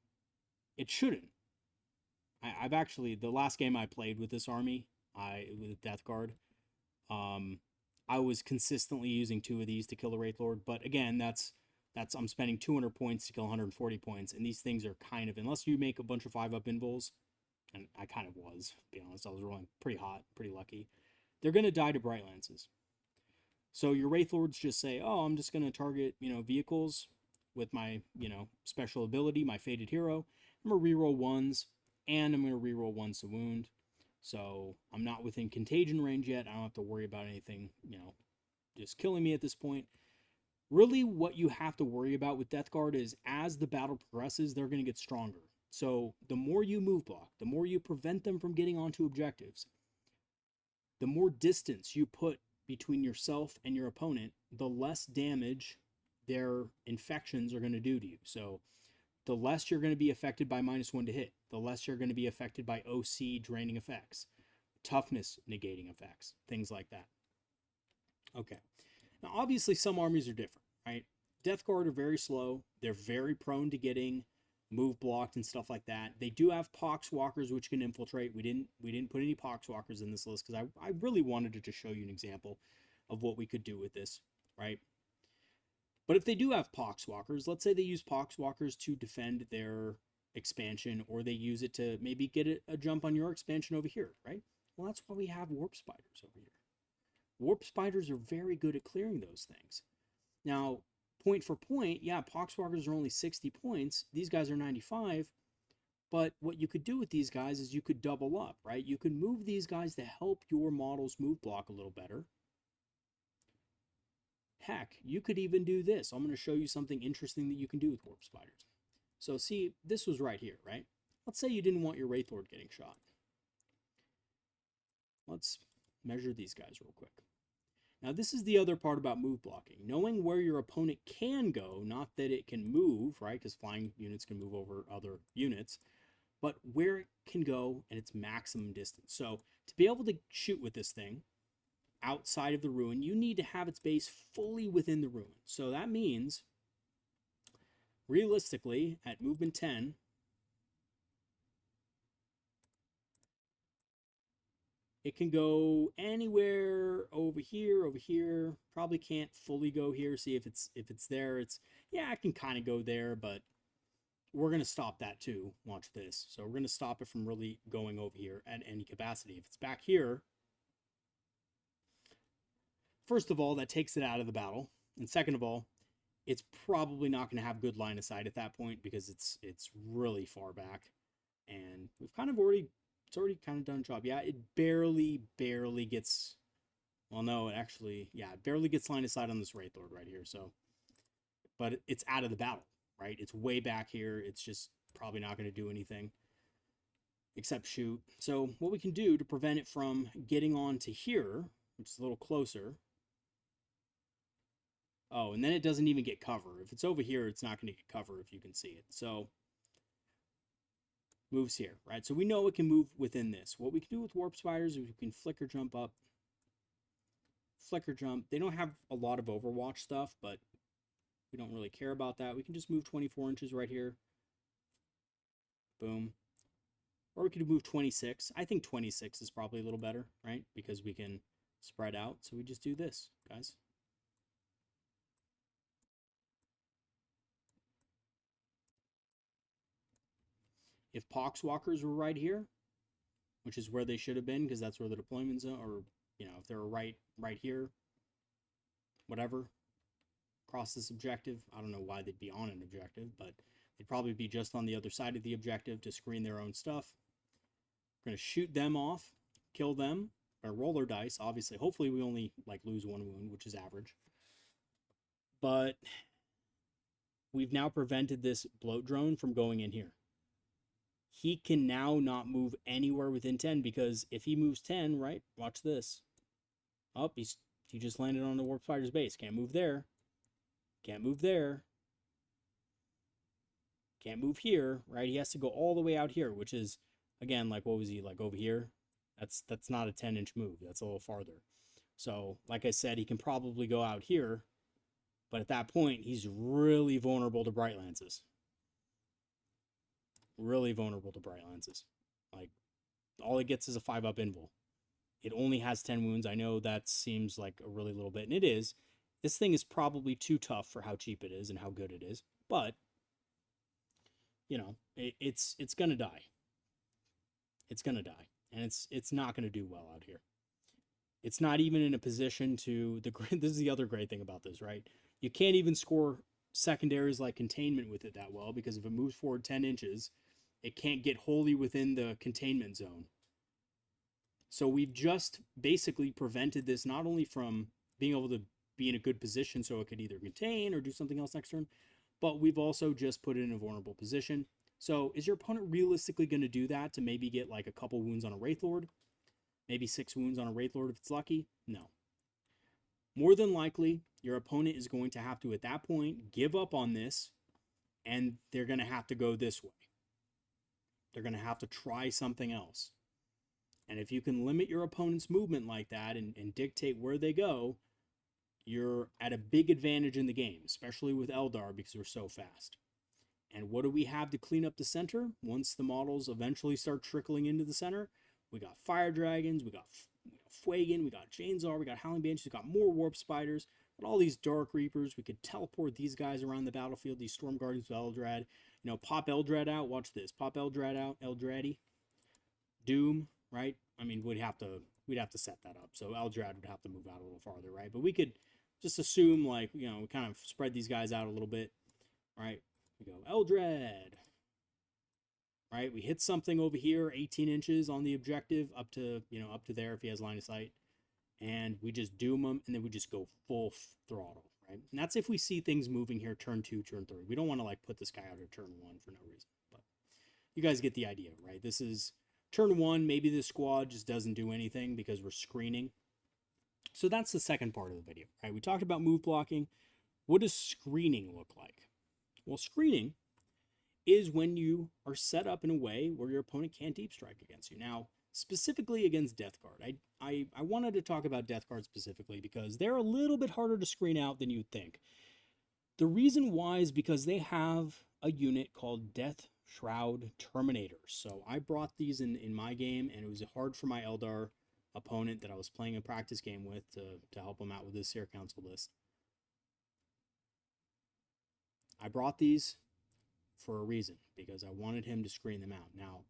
[SPEAKER 1] it shouldn't. I've actually, the last game I played with this army, with Death Guard, I was consistently using 2 of these to kill the Wraith Lord. But again, that's I'm spending 200 points to kill 140 points, and these things are kind of, unless you make a bunch of 5-up invuls, and I kind of was, to be honest, I was rolling pretty hot, pretty lucky, they're going to die to Bright Lances. So your Wraith Lords just say, oh, I'm just going to target, you know, vehicles with my, you know, special ability, my Fated Hero. I'm going to reroll 1s, and I'm going to reroll 1s to wound. So I'm not within contagion range yet. I don't have to worry about anything, you know, just killing me at this point. Really, what you have to worry about with Death Guard is as the battle progresses, they're going to get stronger. So the more you move block, the more you prevent them from getting onto objectives, the more distance you put between yourself and your opponent, the less damage their infections are going to do to you. So the less you're going to be affected by -1 to hit, the less you're going to be affected by OC draining effects, toughness negating effects, things like that. Okay. Now, obviously, some armies are different, right? Death Guard are very slow. They're very prone to getting move blocked and stuff like that. They do have Poxwalkers, which can infiltrate. We didn't put any Poxwalkers in this list because I really wanted to just show you an example of what we could do with this, right? But if they do have Poxwalkers, let's say they use Poxwalkers to defend their expansion, or they use it to maybe get a jump on your expansion over here, right? Well, that's why we have Warp Spiders over here. Warp Spiders are very good at clearing those things. Now, point for point, yeah, Poxwalkers are only 60 points. These guys are 95. But what you could do with these guys is you could double up, right? You could move these guys to help your models move block a little better. Heck, you could even do this. I'm going to show you something interesting that you can do with Warp Spiders. So see, this was right here, right? Let's say you didn't want your Wraith Lord getting shot. Let's measure these guys real quick. Now, this is the other part about move blocking. Knowing where your opponent can go, not that it can move, right? Because flying units can move over other units, but where it can go and its maximum distance. So to be able to shoot with this thing outside of the ruin, you need to have its base fully within the ruin. So that means, realistically, at movement 10, it can go anywhere over here. Probably can't fully go here. See if it's there. Yeah, I can kind of go there, but we're going to stop that too. Watch this. So we're going to stop it from really going over here at any capacity. If it's back here, first of all, that takes it out of the battle. And second of all, it's probably not going to have good line of sight at that point because it's really far back. And we've kind of already, it's already kind of done a job. Yeah, it barely gets, well, no, actually, yeah, it barely gets line of sight on this Wraith Lord right here. So, but it's out of the battle, right? It's way back here. It's just probably not going to do anything except shoot. So what we can do to prevent it from getting on to here, which is a little closer. Oh, and then it doesn't even get cover. If it's over here, it's not going to get cover if you can see it. So moves here, right? So we know it can move within this. What we can do with Warp Spiders is we can flicker jump up, flicker jump. They don't have a lot of Overwatch stuff, but we don't really care about that. We can just move 24 inches right here. Boom. Or we could move 26. I think 26 is probably a little better, right? Because we can spread out. So we just do this, guys. If Poxwalkers were right here, which is where they should have been, because that's where the deployments are, or, you know, if they were right here, whatever, across this objective. I don't know why they'd be on an objective, but they'd probably be just on the other side of the objective to screen their own stuff. We're going to shoot them off, kill them, or roll their dice, obviously. Hopefully we only, like, lose 1 wound, which is average. But we've now prevented this bloat drone from going in here. He can now not move anywhere within 10 because if he moves 10, right, watch this. Oh, he just landed on the warp spider's base. Can't move there. Can't move there. Can't move here, right? He has to go all the way out here, which is, again, like, what was he, like, over here? That's not a 10-inch move. That's a little farther. So, like I said, he can probably go out here, but at that point, he's really vulnerable to bright lances. Really vulnerable to bright lances. Like, all it gets is a 5-up invul. It only has 10 wounds. I know that seems like a really little bit, and it is. This thing is probably too tough for how cheap it is and how good it is, but you know, it's gonna die. It's gonna die, and it's not gonna do well out here. It's not even in a position to this is the other great thing about this, right? You can't even score secondaries like containment with it that well, because if it moves forward 10 inches, it can't get wholly within the containment zone. So we've just basically prevented this not only from being able to be in a good position so it could either contain or do something else next turn, but we've also just put it in a vulnerable position. So is your opponent realistically going to do that to maybe get like a couple wounds on a Wraith Lord? Maybe 6 wounds on a Wraith Lord if it's lucky? No. More than likely, your opponent is going to have to, at that point, give up on this, and they're going to have to go this way. They're going to have to try something else. And if you can limit your opponent's movement like that and dictate where they go, you're at a big advantage in the game, especially with Eldar because we're so fast. And what do we have to clean up the center once the models eventually start trickling into the center? We got Fire Dragons, we got Fuegan, we got Chainsaw, we got Howling Banshees, we got more Warp Spiders, but all these Dark Reapers. We could teleport these guys around the battlefield, these Storm Guardians with Eldrad. You know, pop Eldrad out, watch this. Pop Eldrad out, Eldradi. Doom, right? I mean, we'd have to set that up. So Eldrad would have to move out a little farther, right? But we could just assume, like, you know, we kind of spread these guys out a little bit, right? We go Eldrad, right? We hit something over here, 18 inches on the objective, up to, you know, up to there if he has line of sight. And we just doom him, and then we just go full throttle, right? And that's if we see things moving here turn 2, turn 3. We don't want to, like, put this guy out at turn 1 for no reason. But you guys get the idea, right? This is turn 1. Maybe the squad just doesn't do anything because we're screening. So that's the second part of the video, right? We talked about move blocking. What does screening look like? Well, screening is when you are set up in a way where your opponent can't deep strike against you. Now, specifically against Death Guard, I wanted to talk about Death Guard specifically because they're a little bit harder to screen out than you'd think. The reason why is because they have a unit called Death Shroud Terminators. So I brought these in my game, and it was hard for my Eldar opponent that I was playing a practice game with to help him out with his Seer Council list. I brought these for a reason, because I wanted him to screen them out. Now,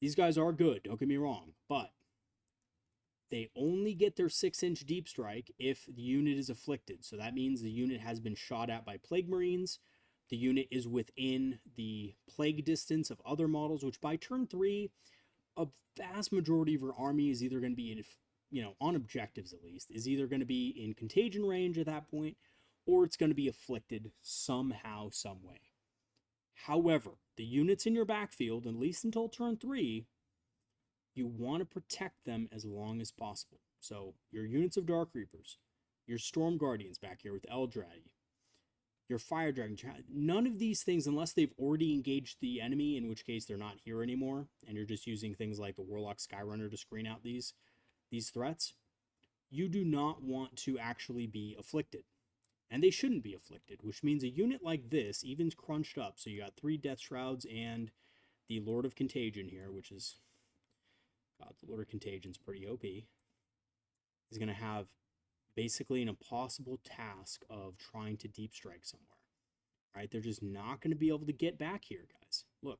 [SPEAKER 1] these guys are good, don't get me wrong, but they only get their 6-inch deep strike if the unit is afflicted. So that means the unit has been shot at by Plague Marines. The unit is within the plague distance of other models, which by turn 3, a vast majority of your army is either going to be in, you know, on objectives at least, is either going to be in contagion range at that point, or it's going to be afflicted somehow, some way. However, the units in your backfield, at least until turn 3, you want to protect them as long as possible. So your units of Dark Reapers, your Storm Guardians back here with Eldradi, your Fire Dragon, none of these things, unless they've already engaged the enemy, in which case they're not here anymore, and you're just using things like the Warlock Skyrunner to screen out these threats, you do not want to actually be afflicted. And they shouldn't be afflicted, which means a unit like this, even crunched up, so you got 3 Death Shrouds and the Lord of Contagion here, which is, God, the Lord of Contagion's pretty OP, is going to have basically an impossible task of trying to deep strike somewhere, right? They're just not going to be able to get back here, guys. Look,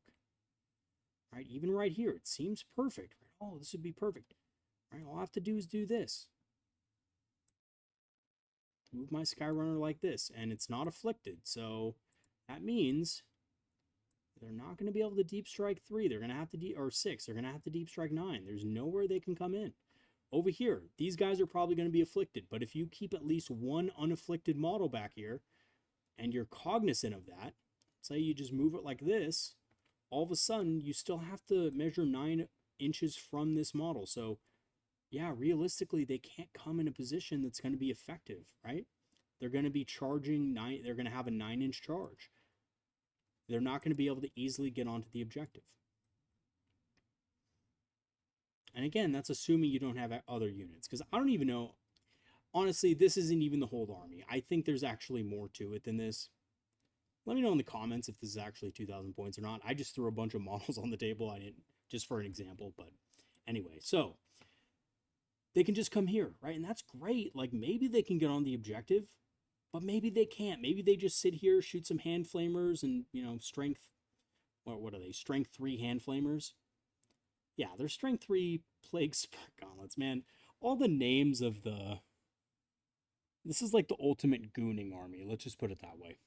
[SPEAKER 1] right? Even right here, it seems perfect, right? Oh, this would be perfect, right? All I have to do is do this. Move my Skyrunner like this, and it's not afflicted, so that means they're not going to be able to deep strike 3. They're going to have to or 6. They're going to have to deep strike 9. There's nowhere they can come in. Over here, these guys are probably going to be afflicted, but if you keep at least one unafflicted model back here, and you're cognizant of that, say you just move it like this, all of a sudden you still have to measure 9 inches from this model. So yeah, realistically, they can't come in a position that's going to be effective, right? They're going to be charging nine, they're going to have a 9-inch charge. They're not going to be able to easily get onto the objective. And again, that's assuming you don't have other units, because I don't even know. Honestly, this isn't even the whole army. I think there's actually more to it than this. Let me know in the comments if this is actually 2,000 points or not. I just threw a bunch of models on the table. I didn't, just for an example. But anyway, so they can just come here, right? And that's great. Like, maybe they can get on the objective, but maybe they can't. Maybe they just sit here, shoot some hand flamers, and, you know, strength, or what are they? Strength 3 hand flamers. Yeah, they're strength 3 plague spirit gauntlets, man. All the names of the... This is like the ultimate gooning army. Let's just put it that way.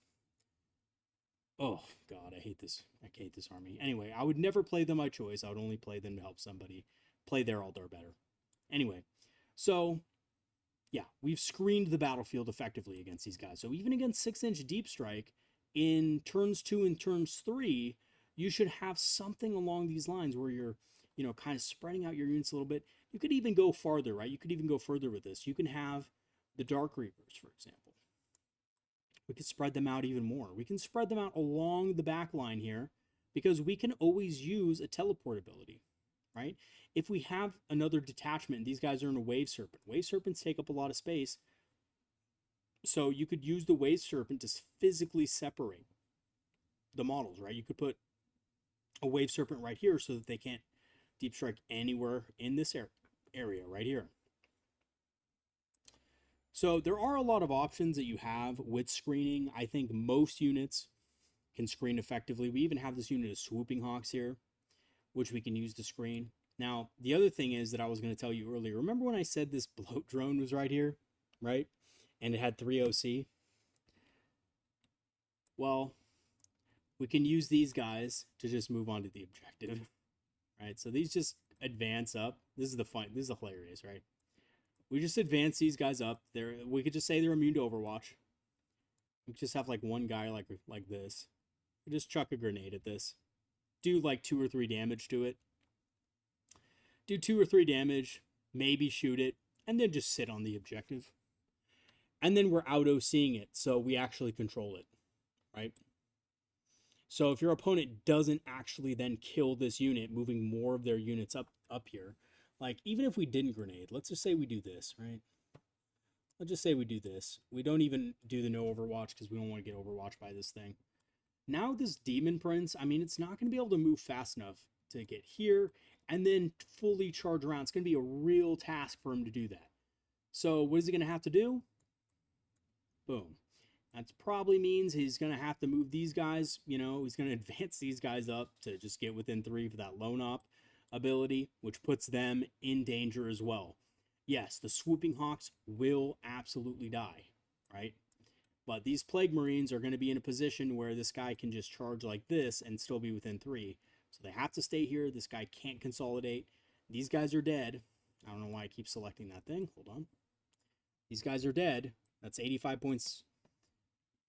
[SPEAKER 1] Oh, God, I hate this. I hate this army. Anyway, I would never play them by choice. I would only play them to help somebody play their Eldar better. Anyway, so, yeah, we've screened the battlefield effectively against these guys. So even against 6-inch Deep Strike, in turns 2 and turns 3, you should have something along these lines where you're, you know, kind of spreading out your units a little bit. You could even go farther, right? You could even go further with this. You can have the Dark Reapers, for example. We could spread them out even more. We can spread them out along the back line here because we can always use a teleport ability, right? If we have another detachment, these guys are in a Wave Serpent. Wave Serpents take up a lot of space. So you could use the Wave Serpent to physically separate the models, right? You could put a Wave Serpent right here so that they can't deep strike anywhere in this area right here. So there are a lot of options that you have with screening. I think most units can screen effectively. We even have this unit of Swooping Hawks here, which we can use to screen. Now, the other thing is that I was going to tell you earlier. Remember when I said this bloat drone was right here, right? And it had 3 OC? Well, we can use these guys to just move on to the objective, right? So these just advance up. This is the fun. This is hilarious, right? We just advance these guys up. We could just say they're immune to Overwatch. We could just have like one guy like this. We just chuck a grenade at this. Do like 2 or 3 damage to it. Do 2 or 3 damage. Maybe shoot it. And then just sit on the objective. And then we're out OCing it. So we actually control it. Right? So if your opponent doesn't actually then kill this unit, moving more of their units up here, like, even if we didn't grenade, let's just say we do this, right? Let's just say we do this. We don't even do the no Overwatch because we don't want to get Overwatched by this thing. Now this Demon Prince, I mean, it's not going to be able to move fast enough to get here and then fully charge around. It's going to be a real task for him to do that. So what is he going to have to do? Boom. That probably means he's going to have to move these guys, you know, he's going to advance these guys up to just get within 3 for that lone op ability, which puts them in danger as well. Yes, the Swooping Hawks will absolutely die, right? But these Plague Marines are going to be in a position where this guy can just charge like this and still be within 3. So they have to stay here. This guy can't consolidate. These guys are dead. I don't know why I keep selecting that thing. Hold on. These guys are dead. That's 85 points.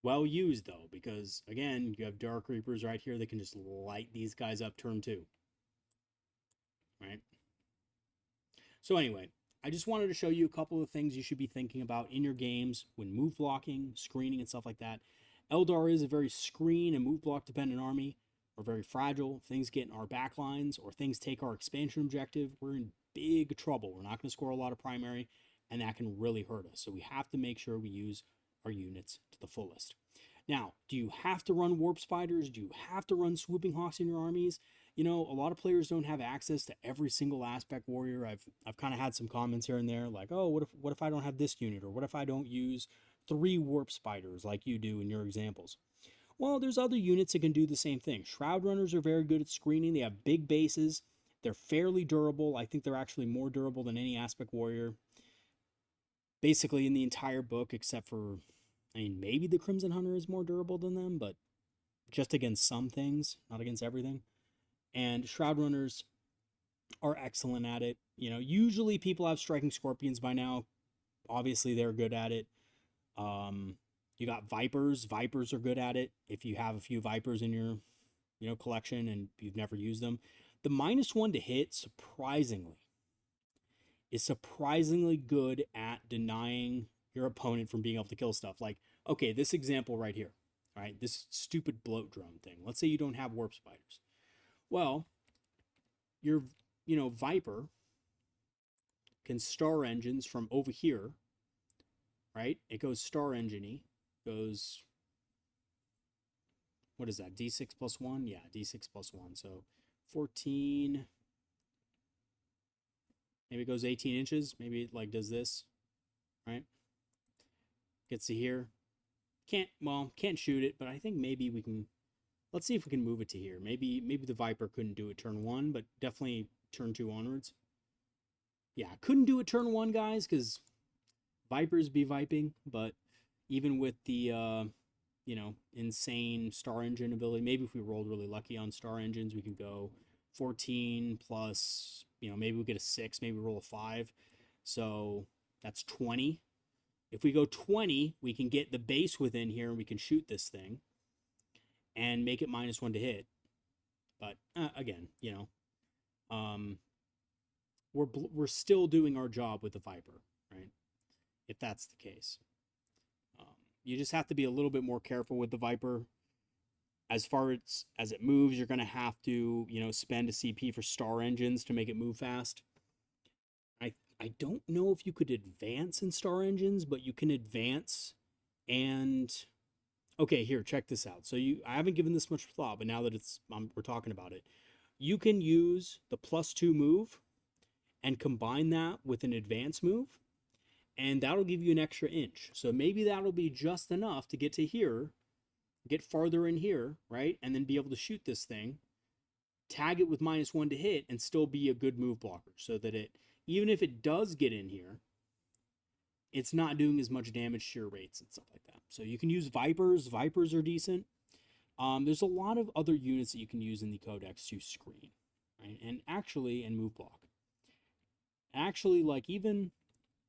[SPEAKER 1] Well used, though, because, again, you have Dark Reapers right here that can just light these guys up turn 2. Right? So anyway, I just wanted to show you a couple of things you should be thinking about in your games when move blocking, screening, and stuff like that. Eldar is a very screen and move block dependent army. We're very fragile. If things get in our backlines or things take our expansion objective, we're in big trouble. We're not going to score a lot of primary, and that can really hurt us. So we have to make sure we use our units to the fullest. Now, do you have to run Warp Spiders? Do you have to run Swooping Hawks in your armies? You know, a lot of players don't have access to every single aspect warrior. I've kind of had some comments here and there like, oh, what if I don't have this unit? Or what if I don't use 3 Warp Spiders like you do in your examples? Well, there's other units that can do the same thing. Shroud Runners are very good at screening. They have big bases. They're fairly durable. I think they're actually more durable than any aspect warrior. Basically in the entire book, except for, I mean, maybe the Crimson Hunter is more durable than them, but just against some things, not against everything. And Shroud Runners are excellent at it. You know, usually people have Striking Scorpions by now. Obviously, they're good at it. You got Vipers. Vipers are good at it. If you have a few Vipers in your, you know, collection and you've never used them. The -1 to hit, surprisingly, is surprisingly good at denying your opponent from being able to kill stuff. Like, okay, this example right here, right? This stupid bloat drone thing. Let's say you don't have warp spiders. Well, your, Viper can star engines from over here, right? It goes star engine-y, goes, what is that, D6 plus 1? Yeah, D6 plus 1. So 14, maybe it goes 18 inches. Maybe it like does this, right? Gets to here. Can't shoot it, but I think maybe we can, let's see if we can move it to here. Maybe the Viper couldn't do it turn 1, but definitely turn 2 onwards. Yeah, couldn't do it turn 1, guys, because Vipers be viping, but even with the, insane star engine ability, maybe if we rolled really lucky on star engines, we could go 14 plus, maybe we get a 6, maybe roll a 5. So that's 20. If we go 20, we can get the base within here and we can shoot this thing and make it -1 to hit. But again, we're still doing our job with the Viper, right? If that's the case. You just have to be a little bit more careful with the Viper. As far as it moves, you're going to have to, spend a CP for star engines to make it move fast. I don't know if you could advance in star engines, but you can advance and... Okay, here, check this out. So I haven't given this much thought, but now that we're talking about it, you can use the +2 move and combine that with an advance move, and that'll give you an extra inch. So maybe that'll be just enough to get to here, get farther in here, right? And then be able to shoot this thing, tag it with -1 to hit, and still be a good move blocker, so that even if it does get in here, it's not doing as much damage to your rates and stuff like that. So you can use Vipers. Vipers are decent. There's a lot of other units that you can use in the Codex to screen, right? And move block. Actually, like even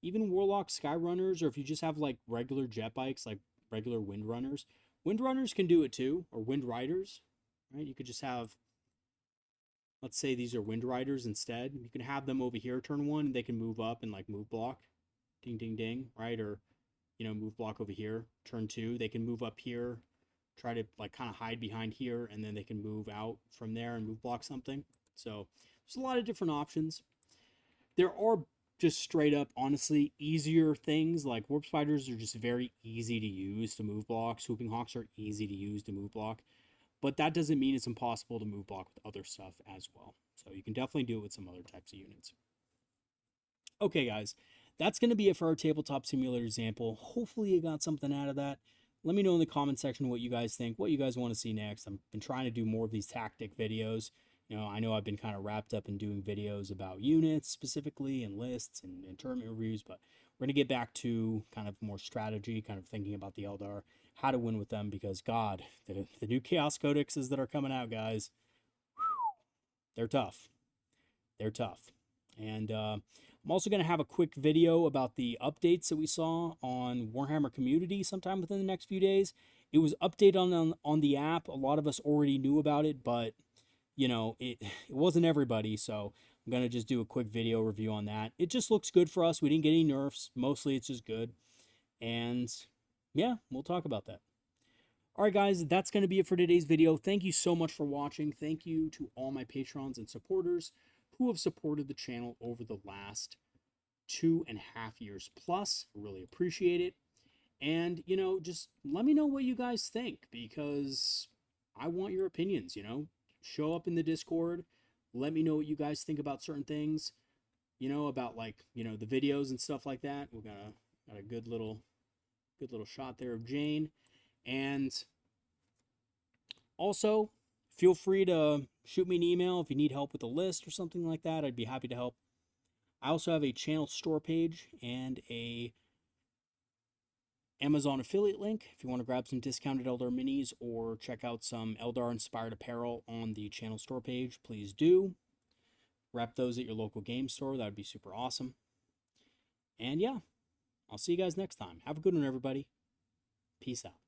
[SPEAKER 1] Warlock Skyrunners, or if you just have like regular jet bikes, like regular Windrunners. Windrunners can do it too, or Wind Riders, right? You could just have, let's say these are Wind Riders instead. You can have them over here turn 1, and they can move up and like move block. Ding, ding, ding, right? Or, move block over here. Turn 2, they can move up here, try to like kind of hide behind here, and then they can move out from there and move block something. So there's a lot of different options. There are just straight up, honestly, easier things. Like Warp Spiders are just very easy to use to move block. Swooping Hawks are easy to use to move block. But that doesn't mean it's impossible to move block with other stuff as well. So you can definitely do it with some other types of units. Okay, guys. That's going to be it for our tabletop simulator example. Hopefully you got something out of that. Let me know in the comment section what you guys think, what you guys want to see next. I've been trying to do more of these tactic videos. I know I've been kind of wrapped up in doing videos about units specifically and lists and tournament reviews, but we're going to get back to kind of more strategy, kind of thinking about the Eldar, how to win with them, because God, the new Chaos Codexes that are coming out, guys, they're tough. They're tough. And I'm also going to have a quick video about the updates that we saw on Warhammer Community sometime within the next few days. It was updated on the app. A lot of us already knew about it, but, it wasn't everybody. So I'm going to just do a quick video review on that. It just looks good for us. We didn't get any nerfs. Mostly it's just good. And yeah, we'll talk about that. All right, guys, that's going to be it for today's video. Thank you so much for watching. Thank you to all my patrons and supporters who have supported the channel over the last 2.5 years plus. I really appreciate it. And, just let me know what you guys think, because I want your opinions, Show up in the Discord. Let me know what you guys think about certain things, about like, the videos and stuff like that. We got a good little shot there of Jane. And also, feel free to shoot me an email if you need help with a list or something like that. I'd be happy to help. I also have a channel store page and a Amazon affiliate link if you want to grab some discounted Eldar minis or check out some Eldar inspired apparel on the channel store page. Please do. Grab those at your local game store. That would be super awesome. And yeah, I'll see you guys next time. Have a good one, everybody. Peace out.